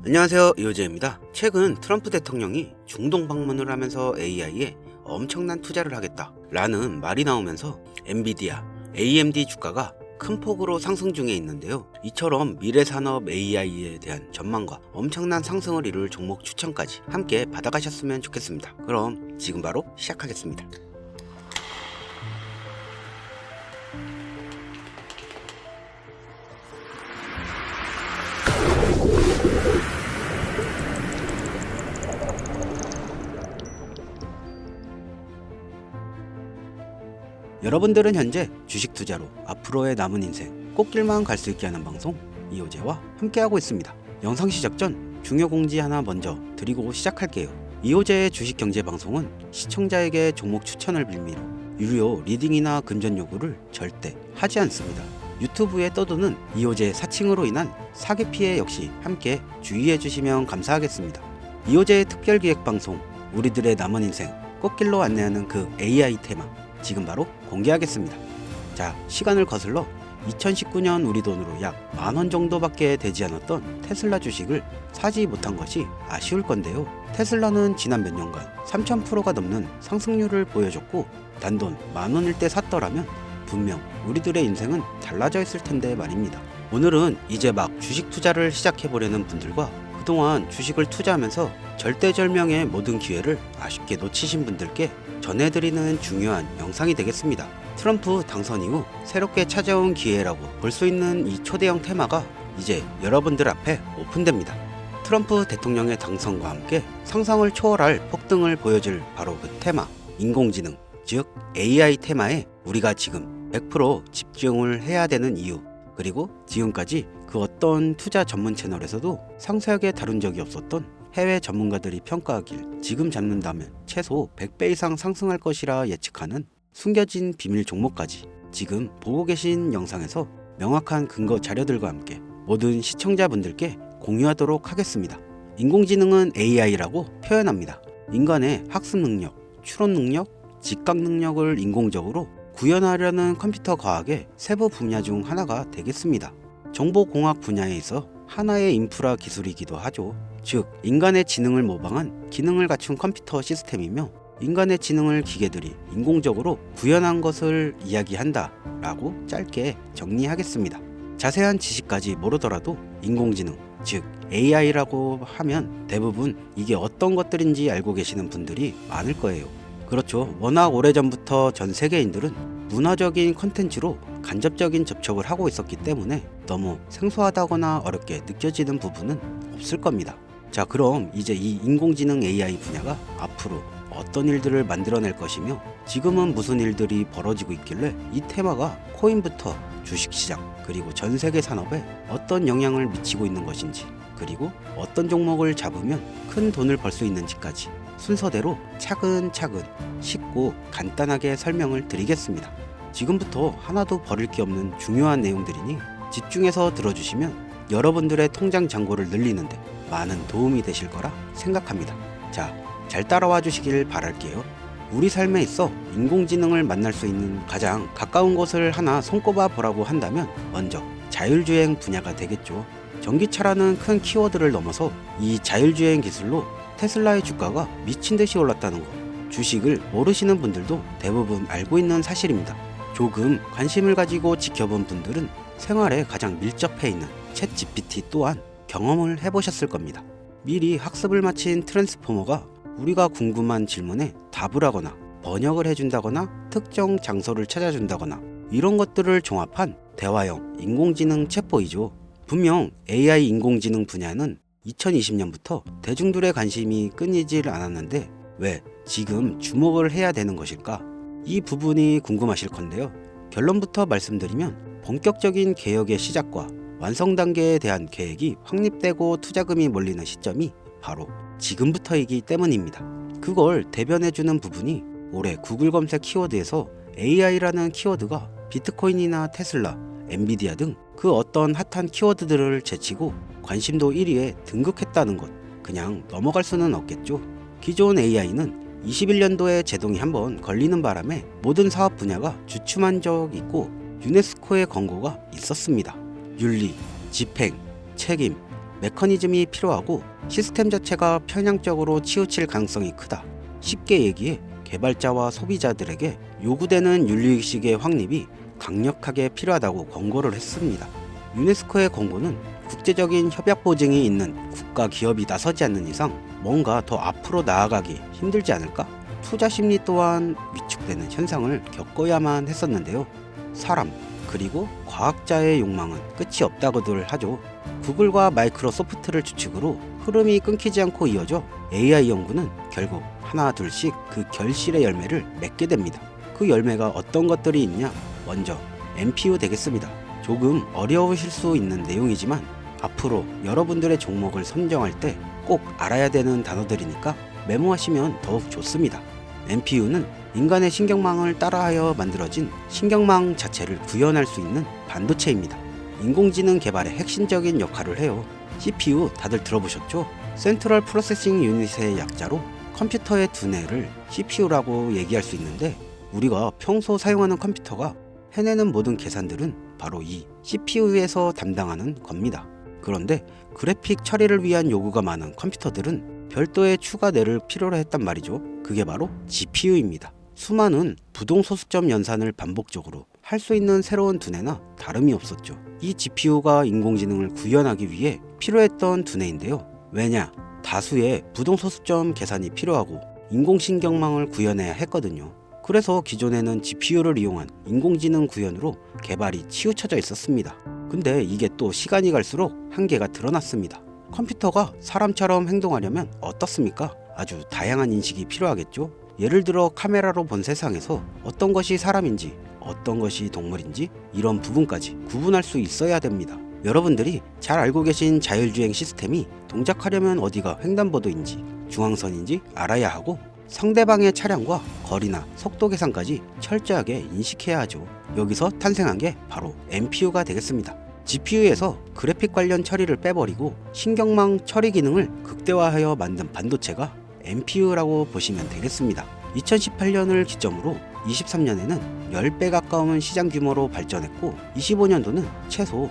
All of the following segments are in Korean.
안녕하세요, 이호재입니다. 최근 트럼프 대통령이 중동 방문을 하면서 AI에 엄청난 투자를 하겠다 라는 말이 나오면서 엔비디아, AMD 주가가 큰 폭으로 상승 중에 있는데요. 이처럼 미래 산업 AI에 대한 전망과 엄청난 상승을 이룰 종목 추천까지 함께 받아가셨으면 좋겠습니다. 그럼 지금 바로 시작하겠습니다. 여러분들은 현재 주식 투자로 앞으로의 남은 인생 꽃길만 갈 수 있게 하는 방송 이호재와 함께하고 있습니다. 영상 시작 전 중요 공지 하나 먼저 드리고 시작할게요. 이호재의 주식 경제 방송은 시청자에게 종목 추천을 빌미로 유료 리딩이나 금전 요구를 절대 하지 않습니다. 유튜브에 떠도는 이호재의 사칭으로 인한 사기 피해 역시 함께 주의해 주시면 감사하겠습니다. 이호재의 특별 기획 방송 우리들의 남은 인생 꽃길로 안내하는 그 AI 테마 지금 바로 공개하겠습니다. 자, 시간을 거슬러 2019년 우리 돈으로 약 10,000원 정도밖에 되지 않았던 테슬라 주식을 사지 못한 것이 아쉬울 건데요. 테슬라는 지난 몇 년간 3000%가 넘는 상승률을 보여줬고 단돈 10,000원일 때 샀더라면 분명 우리들의 인생은 달라져 있을 텐데 말입니다. 오늘은 이제 막 주식 투자를 시작해보려는 분들과 그동안 주식을 투자하면서 절대절명의 모든 기회를 아쉽게 놓치신 분들께 전해드리는 중요한 영상이 되겠습니다. 트럼프 당선 이후 새롭게 찾아온 기회라고 볼 수 있는 이 초대형 테마가 이제 여러분들 앞에 오픈됩니다. 트럼프 대통령의 당선과 함께 상상을 초월할 폭등을 보여줄 바로 그 테마, 인공지능, 즉 AI 테마에 우리가 지금 100% 집중을 해야 되는 이유, 그리고 지금까지 그 어떤 투자 전문 채널에서도 상세하게 다룬 적이 없었던 해외 전문가들이 평가하길 지금 잡는다면 최소 100배 이상 상승할 것이라 예측하는 숨겨진 비밀 종목까지 지금 보고 계신 영상에서 명확한 근거 자료들과 함께 모든 시청자분들께 공유하도록 하겠습니다. 인공지능은 AI라고 표현합니다. 인간의 학습 능력, 추론 능력, 직각 능력을 인공적으로 구현하려는 컴퓨터 과학의 세부 분야 중 하나가 되겠습니다. 정보공학 분야에 있어 하나의 인프라 기술이기도 하죠. 즉, 인간의 지능을 모방한 기능을 갖춘 컴퓨터 시스템이며 인간의 지능을 기계들이 인공적으로 구현한 것을 이야기한다 라고 짧게 정리하겠습니다. 자세한 지식까지 모르더라도 인공지능, 즉 AI라고 하면 대부분 이게 어떤 것들인지 알고 계시는 분들이 많을 거예요. 그렇죠. 워낙 오래전부터 전 세계인들은 문화적인 컨텐츠로 간접적인 접촉을 하고 있었기 때문에 너무 생소하다거나 어렵게 느껴지는 부분은 없을 겁니다. 자, 그럼 이제 이 인공지능 AI 분야가 앞으로 어떤 일들을 만들어낼 것이며 지금은 무슨 일들이 벌어지고 있길래 이 테마가 코인부터 주식시장 그리고 전 세계 산업에 어떤 영향을 미치고 있는 것인지, 그리고 어떤 종목을 잡으면 큰 돈을 벌 수 있는지까지 순서대로 차근차근 쉽고 간단하게 설명을 드리겠습니다. 지금부터 하나도 버릴 게 없는 중요한 내용들이니 집중해서 들어주시면 여러분들의 통장 잔고를 늘리는데 많은 도움이 되실 거라 생각합니다. 자, 잘 따라와 주시길 바랄게요. 우리 삶에 있어 인공지능을 만날 수 있는 가장 가까운 곳을 하나 손꼽아 보라고 한다면 먼저 자율주행 분야가 되겠죠. 전기차라는 큰 키워드를 넘어서 이 자율주행 기술로 테슬라의 주가가 미친 듯이 올랐다는 것, 주식을 모르시는 분들도 대부분 알고 있는 사실입니다. 조금 관심을 가지고 지켜본 분들은 생활에 가장 밀접해 있는 챗 GPT 또한 경험을 해보셨을 겁니다. 미리 학습을 마친 트랜스포머가 우리가 궁금한 질문에 답을 하거나 번역을 해준다거나 특정 장소를 찾아준다거나 이런 것들을 종합한 대화형 인공지능 챗보이죠. 분명 AI 인공지능 분야는 2020년부터 대중들의 관심이 끊이질 않았는데 왜 지금 주목을 해야 되는 것일까? 이 부분이 궁금하실 건데요. 결론부터 말씀드리면 본격적인 개혁의 시작과 완성 단계에 대한 계획이 확립되고 투자금이 몰리는 시점이 바로 지금부터이기 때문입니다. 그걸 대변해주는 부분이 올해 구글 검색 키워드에서 AI라는 키워드가 비트코인이나 테슬라, 엔비디아 등 그 어떤 핫한 키워드들을 제치고 관심도 1위에 등극했다는 것, 그냥 넘어갈 수는 없겠죠. 기존 AI는 21년도에 제동이 한번 걸리는 바람에 모든 사업 분야가 주춤한 적 있고 유네스코의 권고가 있었습니다. 윤리, 집행, 책임, 메커니즘이 필요하고 시스템 자체가 편향적으로 치우칠 가능성이 크다. 쉽게 얘기해 개발자와 소비자들에게 요구되는 윤리의식의 확립이 강력하게 필요하다고 권고를 했습니다. 유네스코의 권고는 국제적인 협약 보증이 있는 국가 기업이 나서지 않는 이상 뭔가 더 앞으로 나아가기 힘들지 않을까? 투자 심리 또한 위축되는 현상을 겪어야만 했었는데요. 사람 그리고 과학자의 욕망은 끝이 없다고들 하죠. 구글과 마이크로소프트를 주축으로 흐름이 끊기지 않고 이어져 AI 연구는 결국 하나 둘씩 그 결실의 열매를 맺게 됩니다. 그 열매가 어떤 것들이 있냐? 먼저 NPU 되겠습니다. 조금 어려우실 수 있는 내용이지만 앞으로 여러분들의 종목을 선정할 때 꼭 알아야 되는 단어들이니까 메모하시면 더욱 좋습니다. NPU는 인간의 신경망을 따라하여 만들어진 신경망 자체를 구현할 수 있는 반도체입니다. 인공지능 개발의 핵심적인 역할을 해요. CPU 다들 들어보셨죠? 센트럴 프로세싱 유닛의 약자로 컴퓨터의 두뇌를 CPU라고 얘기할 수 있는데 우리가 평소 사용하는 컴퓨터가 해내는 모든 계산들은 바로 이 CPU에서 담당하는 겁니다. 그런데 그래픽 처리를 위한 요구가 많은 컴퓨터들은 별도의 추가 뇌를 필요로 했단 말이죠. 그게 바로 GPU입니다. 수많은 부동소수점 연산을 반복적으로 할 수 있는 새로운 두뇌나 다름이 없었죠. 이 GPU가 인공지능을 구현하기 위해 필요했던 두뇌인데요. 왜냐? 다수의 부동소수점 계산이 필요하고 인공신경망을 구현해야 했거든요. 그래서 기존에는 GPU를 이용한 인공지능 구현으로 개발이 치우쳐져 있었습니다. 근데 이게 또 시간이 갈수록 한계가 드러났습니다. 컴퓨터가 사람처럼 행동하려면 어떻습니까? 아주 다양한 인식이 필요하겠죠? 예를 들어 카메라로 본 세상에서 어떤 것이 사람인지 어떤 것이 동물인지 이런 부분까지 구분할 수 있어야 됩니다. 여러분들이 잘 알고 계신 자율주행 시스템이 동작하려면 어디가 횡단보도인지 중앙선인지 알아야 하고 상대방의 차량과 거리나 속도 계산까지 철저하게 인식해야 하죠. 여기서 탄생한 게 바로 NPU가 되겠습니다. GPU에서 그래픽 관련 처리를 빼버리고 신경망 처리 기능을 극대화하여 만든 반도체가 NPU라고 보시면 되겠습니다. 2018년을 기점으로 23년에는 10배 가까운 시장 규모로 발전했고 25년도는 최소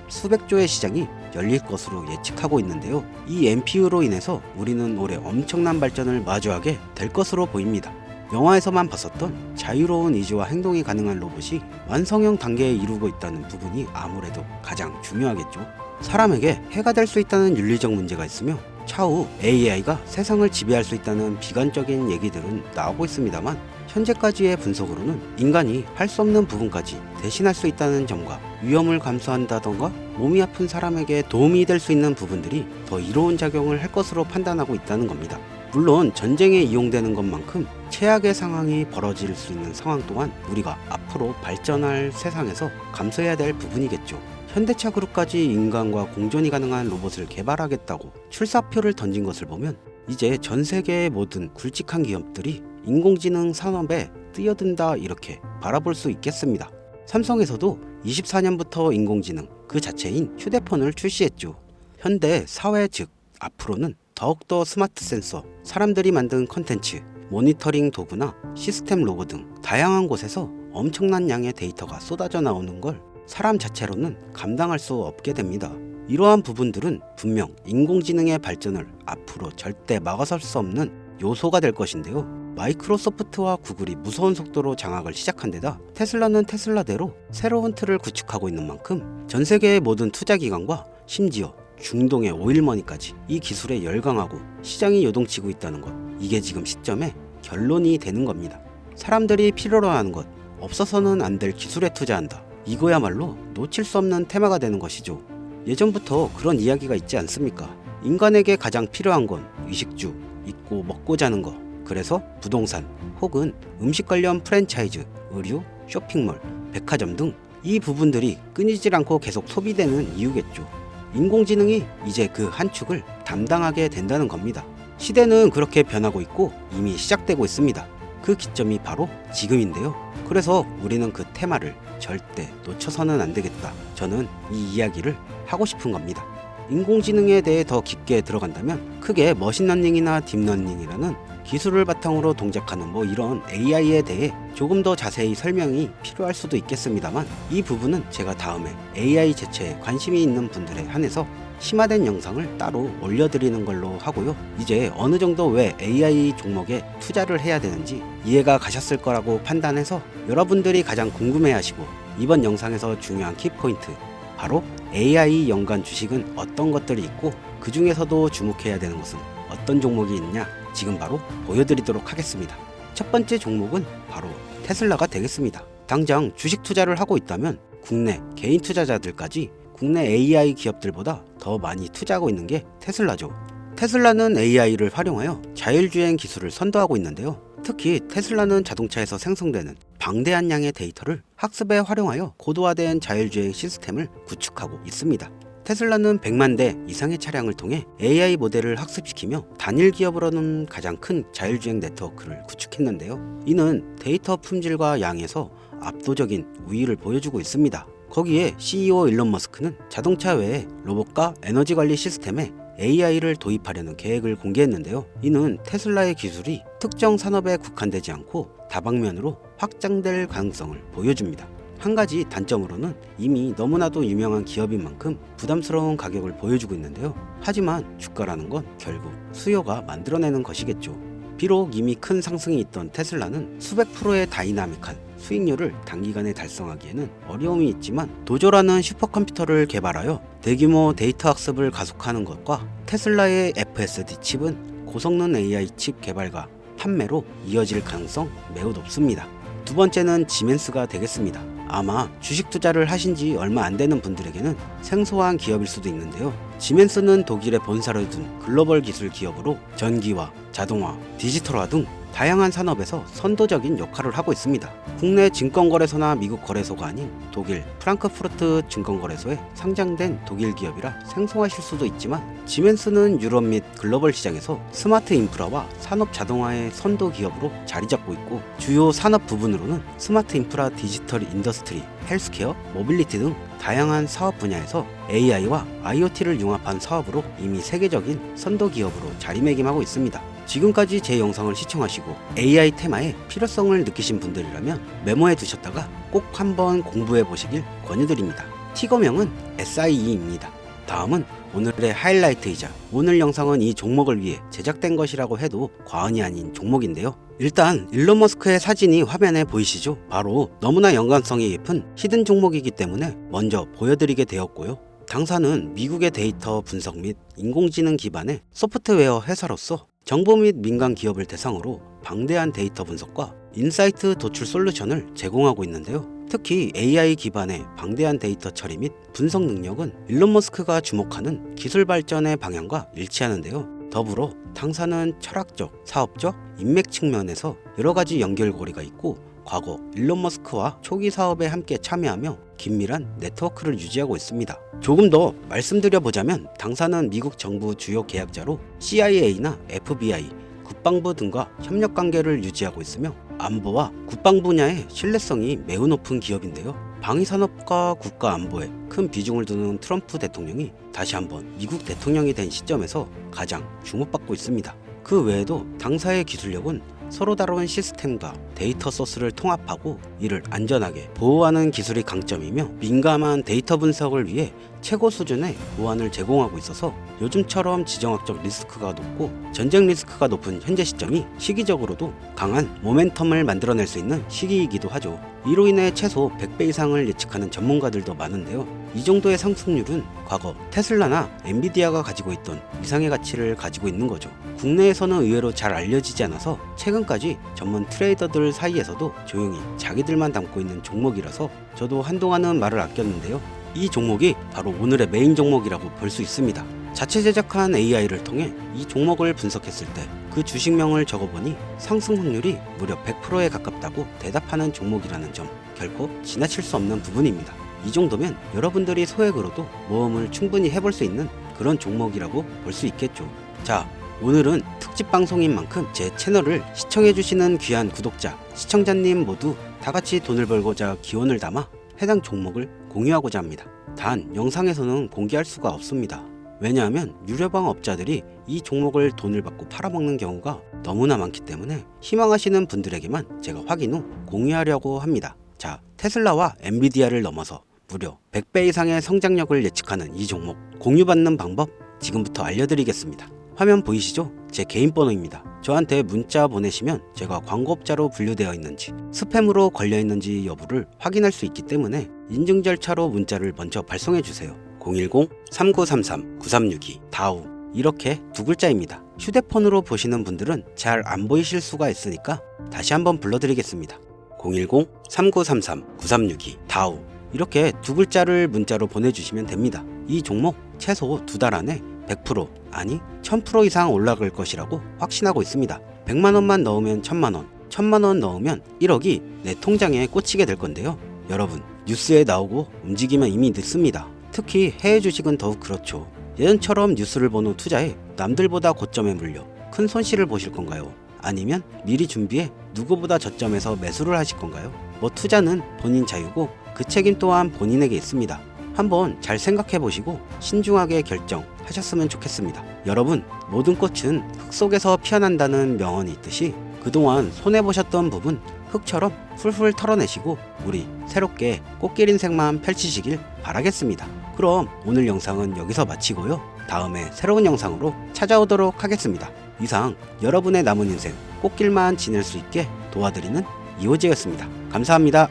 수백조의 시장이 열릴 것으로 예측하고 있는데요. 이 NPU로 인해서 우리는 올해 엄청난 발전을 마주하게 될 것으로 보입니다. 영화에서만 봤었던 자유로운 의지와 행동이 가능한 로봇이 완성형 단계에 이르고 있다는 부분이 아무래도 가장 중요하겠죠. 사람에게 해가 될 수 있다는 윤리적 문제가 있으며 차후 AI가 세상을 지배할 수 있다는 비관적인 얘기들은 나오고 있습니다만 현재까지의 분석으로는 인간이 할 수 없는 부분까지 대신할 수 있다는 점과 위험을 감수한다던가 몸이 아픈 사람에게 도움이 될 수 있는 부분들이 더 이로운 작용을 할 것으로 판단하고 있다는 겁니다. 물론 전쟁에 이용되는 것만큼 최악의 상황이 벌어질 수 있는 상황 또한 우리가 앞으로 발전할 세상에서 감수해야 될 부분이겠죠. 현대차 그룹까지 인간과 공존이 가능한 로봇을 개발하겠다고 출사표를 던진 것을 보면 이제 전 세계의 모든 굵직한 기업들이 인공지능 산업에 뛰어든다 이렇게 바라볼 수 있겠습니다. 삼성에서도 24년부터 인공지능 그 자체인 휴대폰을 출시했죠. 현대 사회 즉 앞으로는 더욱더 스마트 센서, 사람들이 만든 컨텐츠, 모니터링 도구나 시스템 로고 등 다양한 곳에서 엄청난 양의 데이터가 쏟아져 나오는 걸 사람 자체로는 감당할 수 없게 됩니다. 이러한 부분들은 분명 인공지능의 발전을 앞으로 절대 막아설 수 없는 요소가 될 것인데요. 마이크로소프트와 구글이 무서운 속도로 장악을 시작한 데다 테슬라는 테슬라대로 새로운 틀을 구축하고 있는 만큼 전 세계의 모든 투자기관과 심지어 중동의 오일머니까지 이 기술에 열광하고 시장이 요동치고 있다는 것, 이게 지금 시점에 결론이 되는 겁니다. 사람들이 필요로 하는 것, 없어서는 안 될 기술에 투자한다. 이거야말로 놓칠 수 없는 테마가 되는 것이죠. 예전부터 그런 이야기가 있지 않습니까? 인간에게 가장 필요한 건 의식주, 입고 먹고 자는 것. 그래서 부동산 혹은 음식 관련 프랜차이즈, 의류, 쇼핑몰, 백화점 등 이 부분들이 끊이질 않고 계속 소비되는 이유겠죠. 인공지능이 이제 그 한 축을 담당하게 된다는 겁니다. 시대는 그렇게 변하고 있고 이미 시작되고 있습니다. 그 기점이 바로 지금인데요. 그래서 우리는 그 테마를 절대 놓쳐서는 안 되겠다. 저는 이 이야기를 하고 싶은 겁니다. 인공지능에 대해 더 깊게 들어간다면 크게 머신러닝이나 딥러닝이라는 기술을 바탕으로 동작하는 이런 AI에 대해 조금 더 자세히 설명이 필요할 수도 있겠습니다만 이 부분은 제가 다음에 AI 제체에 관심이 있는 분들에 한해서 심화된 영상을 따로 올려드리는 걸로 하고요. 이제 어느 정도 왜 AI 종목에 투자를 해야 되는지 이해가 가셨을 거라고 판단해서 여러분들이 가장 궁금해하시고 이번 영상에서 중요한 키포인트, 바로 AI 연관 주식은 어떤 것들이 있고 그 중에서도 주목해야 되는 것은 어떤 종목이 있냐, 지금 바로 보여드리도록 하겠습니다. 첫 번째 종목은 바로 테슬라가 되겠습니다. 당장 주식 투자를 하고 있다면 국내 개인 투자자들까지 국내 AI 기업들보다 더 많이 투자하고 있는 게 테슬라죠. 테슬라는 AI를 활용하여 자율주행 기술을 선도하고 있는데요. 특히 테슬라는 자동차에서 생성되는 방대한 양의 데이터를 학습에 활용하여 고도화된 자율주행 시스템을 구축하고 있습니다. 테슬라는 100만 대 이상의 차량을 통해 AI 모델을 학습시키며 단일 기업으로는 가장 큰 자율주행 네트워크를 구축했는데요. 이는 데이터 품질과 양에서 압도적인 우위를 보여주고 있습니다. 거기에 CEO 일론 머스크는 자동차 외에 로봇과 에너지 관리 시스템에 AI를 도입하려는 계획을 공개했는데요. 이는 테슬라의 기술이 특정 산업에 국한되지 않고 다방면으로 확장될 가능성을 보여줍니다. 한 가지 단점으로는 이미 너무나도 유명한 기업인 만큼 부담스러운 가격을 보여주고 있는데요. 하지만 주가라는 건 결국 수요가 만들어내는 것이겠죠. 비록 이미 큰 상승이 있던 테슬라는 수백 프로의 다이나믹한 수익률을 단기간에 달성하기에는 어려움이 있지만 도조라는 슈퍼컴퓨터를 개발하여 대규모 데이터 학습을 가속하는 것과 테슬라의 FSD 칩은 고성능 AI 칩 개발과 판매로 이어질 가능성 매우 높습니다. 두 번째는 지멘스가 되겠습니다. 아마 주식 투자를 하신 지 얼마 안 되는 분들에게는 생소한 기업일 수도 있는데요. 지멘스는 독일에 본사를 둔 글로벌 기술 기업으로 전기화, 자동화, 디지털화 등 다양한 산업에서 선도적인 역할을 하고 있습니다. 국내 증권거래소나 미국 거래소가 아닌 독일 프랑크푸르트 증권거래소에 상장된 독일 기업이라 생소하실 수도 있지만 지멘스는 유럽 및 글로벌 시장에서 스마트 인프라와 산업 자동화의 선도 기업으로 자리 잡고 있고 주요 산업 부분으로는 스마트 인프라, 디지털 인더스트리, 헬스케어, 모빌리티 등 다양한 사업 분야에서 AI와 IoT를 융합한 사업으로 이미 세계적인 선도 기업으로 자리매김하고 있습니다. 지금까지 제 영상을 시청하시고 AI 테마의 필요성을 느끼신 분들이라면 메모해 두셨다가 꼭 한번 공부해 보시길 권유드립니다. 티거명은 SIE입니다. 다음은 오늘의 하이라이트이자 오늘 영상은 이 종목을 위해 제작된 것이라고 해도 과언이 아닌 종목인데요. 일단 일론 머스크의 사진이 화면에 보이시죠? 바로 너무나 연관성이 깊은 히든 종목이기 때문에 먼저 보여드리게 되었고요. 당사는 미국의 데이터 분석 및 인공지능 기반의 소프트웨어 회사로서 정부 및 민간 기업을 대상으로 방대한 데이터 분석과 인사이트 도출 솔루션을 제공하고 있는데요. 특히 AI 기반의 방대한 데이터 처리 및 분석 능력은 일론 머스크가 주목하는 기술 발전의 방향과 일치하는데요. 더불어 당사는 철학적, 사업적, 인맥 측면에서 여러 가지 연결고리가 있고 과거 일론 머스크와 초기 사업에 함께 참여하며 긴밀한 네트워크를 유지하고 있습니다. 조금 더 말씀드려보자면 당사는 미국 정부 주요 계약자로 CIA나 FBI, 국방부 등과 협력 관계를 유지하고 있으며 안보와 국방 분야의 신뢰성이 매우 높은 기업인데요. 방위산업과 국가안보에 큰 비중을 두는 트럼프 대통령이 다시 한번 미국 대통령이 된 시점에서 가장 주목받고 있습니다. 그 외에도 당사의 기술력은 서로 다른 시스템과 데이터 소스를 통합하고 이를 안전하게 보호하는 기술이 강점이며 민감한 데이터 분석을 위해 최고 수준의 보안을 제공하고 있어서 요즘처럼 지정학적 리스크가 높고 전쟁 리스크가 높은 현재 시점이 시기적으로도 강한 모멘텀을 만들어낼 수 있는 시기이기도 하죠. 이로 인해 최소 100배 이상을 예측하는 전문가들도 많은데요. 이 정도의 상승률은 과거 테슬라나 엔비디아가 가지고 있던 이상의 가치를 가지고 있는 거죠. 국내에서는 의외로 잘 알려지지 않아서 최근까지 전문 트레이더들 사이에서도 조용히 자기들만 담고 있는 종목이라서 저도 한동안은 말을 아꼈는데요. 이 종목이 바로 오늘의 메인 종목이라고 볼 수 있습니다. 자체 제작한 AI를 통해 이 종목을 분석했을 때 그 주식명을 적어보니 상승 확률이 무려 100%에 가깝다고 대답하는 종목이라는 점, 결코 지나칠 수 없는 부분입니다. 이 정도면 여러분들이 소액으로도 모험을 충분히 해볼 수 있는 그런 종목이라고 볼 수 있겠죠. 자, 오늘은 특집 방송인 만큼 제 채널을 시청해주시는 귀한 구독자, 시청자님 모두 다같이 돈을 벌고자 기원을 담아 해당 종목을 공유하고자 합니다. 단 영상에서는 공개할 수가 없습니다. 왜냐하면 유료방 업자들이 이 종목을 돈을 받고 팔아먹는 경우가 너무나 많기 때문에 희망하시는 분들에게만 제가 확인 후 공유하려고 합니다. 자, 테슬라와 엔비디아를 넘어서 무려 100배 이상의 성장력을 예측하는 이 종목 공유받는 방법 지금부터 알려드리겠습니다. 화면 보이시죠? 제 개인 번호입니다. 저한테 문자 보내시면 제가 광고업자로 분류되어 있는지 스팸으로 걸려 있는지 여부를 확인할 수 있기 때문에 인증 절차로 문자를 먼저 발송해 주세요. 010-3933-9362 다우 이렇게 두 글자입니다. 휴대폰으로 보시는 분들은 잘 안 보이실 수가 있으니까 다시 한번 불러드리겠습니다. 010-3933-9362 다우 이렇게 두 글자를 문자로 보내주시면 됩니다. 이 종목 최소 2달 안에 100% 아니 1000% 이상 올라갈 것이라고 확신하고 있습니다. 100만원만 넣으면 1000만원, 1000만원 넣으면 1억이 내 통장에 꽂히게 될 건데요. 여러분 뉴스에 나오고 움직이면 이미 늦습니다. 특히 해외 주식은 더욱 그렇죠. 예전처럼 뉴스를 본 후 투자해 남들보다 고점에 물려 큰 손실을 보실 건가요? 아니면 미리 준비해 누구보다 저점에서 매수를 하실 건가요? 뭐 투자는 본인 자유고 그 책임 또한 본인에게 있습니다. 한번 잘 생각해 보시고 신중하게 결정하셨으면 좋겠습니다. 여러분, 모든 꽃은 흙 속에서 피어난다는 명언이 있듯이 그동안 손해보셨던 부분 흙처럼 훌훌 털어내시고 우리 새롭게 꽃길 인생만 펼치시길 바라겠습니다. 그럼 오늘 영상은 여기서 마치고요. 다음에 새로운 영상으로 찾아오도록 하겠습니다. 이상 여러분의 남은 인생 꽃길만 지낼 수 있게 도와드리는 이호재였습니다. 감사합니다.